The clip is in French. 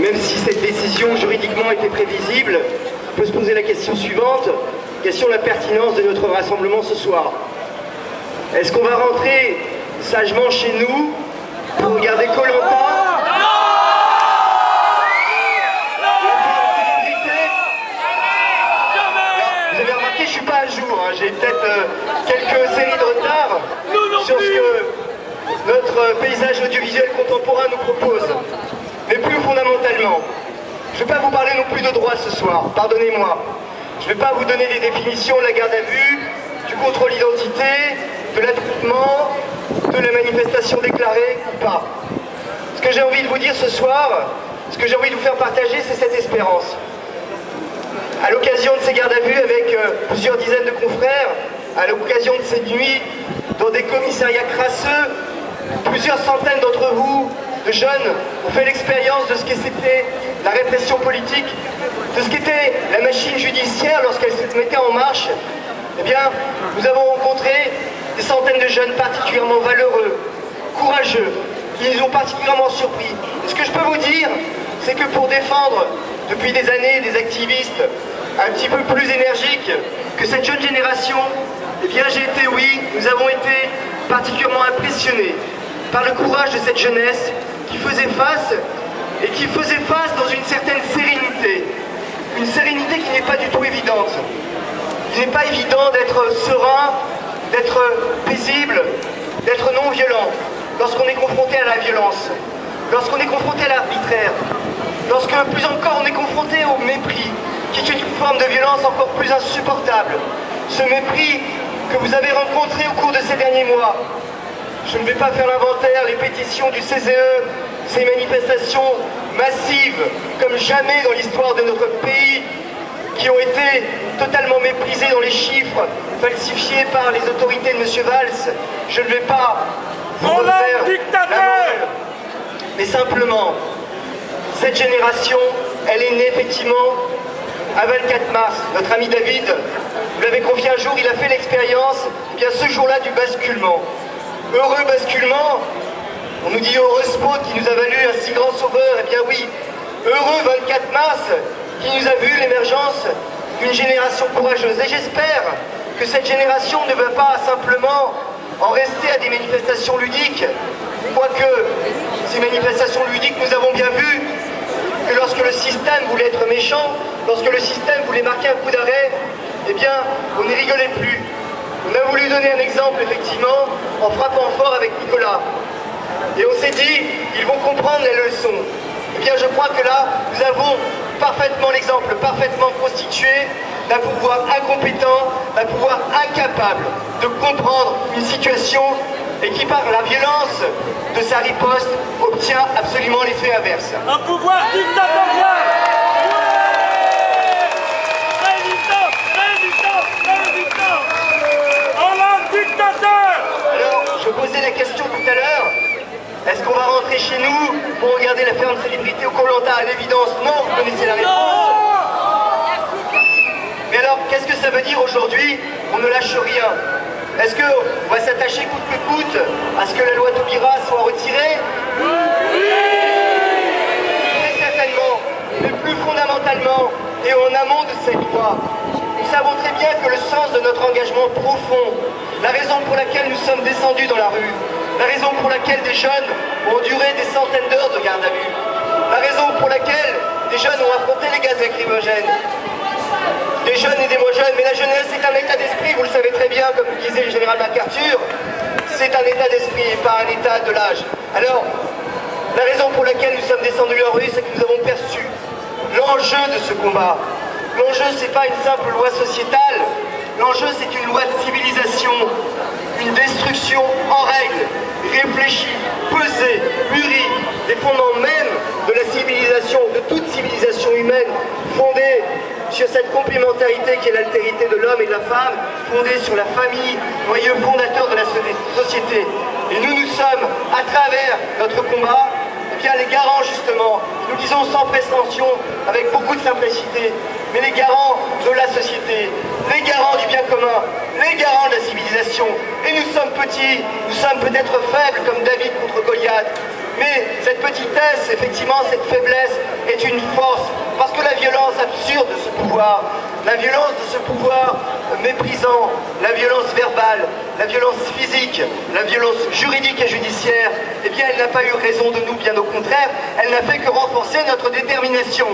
même si cette décision juridiquement était prévisible, on peut se poser la question suivante, question de la pertinence de notre rassemblement ce soir. Est-ce qu'on va rentrer sagement chez nous pour regarder Koh-Lanta ? Vous avez remarqué, je ne suis pas à jour, hein. J'ai peut-être quelques séries de retard sur ce que notre paysage audiovisuel contemporain nous propose. Mais plus fondamentalement, je ne vais pas vous parler non plus de droit ce soir, pardonnez-moi. Je ne vais pas vous donner des définitions de la garde à vue, du contrôle d'identité, de l'attroupement, de la manifestation déclarée ou pas. Ce que j'ai envie de vous dire ce soir, ce que j'ai envie de vous faire partager, c'est cette espérance. À l'occasion de ces gardes à vue avec plusieurs dizaines de confrères, à l'occasion de ces nuits dans des commissariats crasseux, plusieurs centaines d'entre vous, de jeunes, ont fait l'expérience de ce que c'était la répression politique, de ce qu'était la machine judiciaire lorsqu'elle se mettait en marche. Eh bien, nous avons rencontré des centaines de jeunes particulièrement valeureux, courageux, qui nous ont particulièrement surpris. Et ce que je peux vous dire, c'est que pour défendre depuis des années des activistes un petit peu plus énergiques que cette jeune génération, eh bien nous avons été particulièrement impressionnés par le courage de cette jeunesse qui faisait face dans une certaine sérénité. Une sérénité qui n'est pas du tout évidente. Il n'est pas évident d'être serein, d'être paisible, d'être non violent lorsqu'on est confronté à la violence, lorsqu'on est confronté à l'arbitraire, lorsque plus encore on est confronté au mépris, qui est une forme de violence encore plus insupportable. Ce mépris que vous avez rencontré au cours de ces derniers mois. Je ne vais pas faire l'inventaire, les pétitions du CZE, ces manifestations massives comme jamais dans l'histoire de notre pays, qui ont été totalement méprisées dans les chiffres, falsifiés par les autorités de M. Valls. Je ne vais pas vous refaire la morale. Mais simplement, cette génération, elle est née effectivement à 24 mars. Notre ami David, vous l'avez confié un jour, il a fait l'expérience, eh bien ce jour-là du basculement. Heureux basculement, on nous dit heureux spot qui nous a valu un si grand sauveur, eh bien oui, heureux 24 mars qui nous a vu l'émergence d'une génération courageuse. Et j'espère que cette génération ne va pas simplement en rester à des manifestations ludiques, quoique ces manifestations ludiques, nous avons bien vu que lorsque le système voulait être méchant, lorsque le système voulait marquer un coup d'arrêt, eh bien, on n'y rigolait plus. On a voulu donner un exemple, effectivement, en frappant fort avec Nicolas. Et on s'est dit, ils vont comprendre les leçons. Eh bien, je crois que là, nous avons parfaitement l'exemple, parfaitement constitué d'un pouvoir incompétent, d'un pouvoir incapable de comprendre une situation et qui, par la violence de sa riposte, obtient absolument l'effet inverse. Un pouvoir dictatorial! Alors, je posais la question tout à l'heure, est-ce qu'on va rentrer chez nous pour regarder la ferme célébrité au Koh-Lanta? À l'évidence, non, vous connaissez la réponse. Mais alors, qu'est-ce que ça veut dire aujourd'hui? On ne lâche rien. Est-ce qu'on va s'attacher coûte que coûte à ce que la loi Taubira soit retirée? Très certainement, mais plus fondamentalement et en amont de cette loi, nous savons très bien que le sens de notre engagement profond, la raison pour laquelle nous sommes descendus dans la rue, la raison pour laquelle des jeunes ont duré des centaines d'heures de garde à vue, la raison pour laquelle des jeunes ont affronté les gaz lacrymogènes, des jeunes et des moins jeunes, mais la jeunesse est un état d'esprit, vous le savez très bien, comme disait le général MacArthur, c'est un état d'esprit et pas un état de l'âge. Alors, la raison pour laquelle nous sommes descendus en rue, c'est que nous avons perçu l'enjeu de ce combat. L'enjeu, c'est pas une simple loi sociétale, l'enjeu, c'est une loi de civilisation, une destruction en règle, réfléchie, pesée, mûrie, des fondements même de la civilisation, de toute civilisation humaine, fondée sur cette complémentarité qui est l'altérité de l'homme et de la femme, fondée sur la famille, noyau fondateur de la société. Et nous sommes, à travers notre combat, eh bien, les garants justement, nous disons sans prétention, avec beaucoup de simplicité, mais les garants de la société, les garants du bien commun, les garants de la civilisation. Et nous sommes petits, nous sommes peut-être faibles comme David contre Goliath, Mais cette petitesse, effectivement, cette faiblesse est une force, parce que la violence absurde de ce pouvoir, la violence de ce pouvoir méprisant, la violence verbale, la violence physique, la violence juridique et judiciaire, eh bien elle n'a pas eu raison de nous, bien au contraire, elle n'a fait que renforcer notre détermination.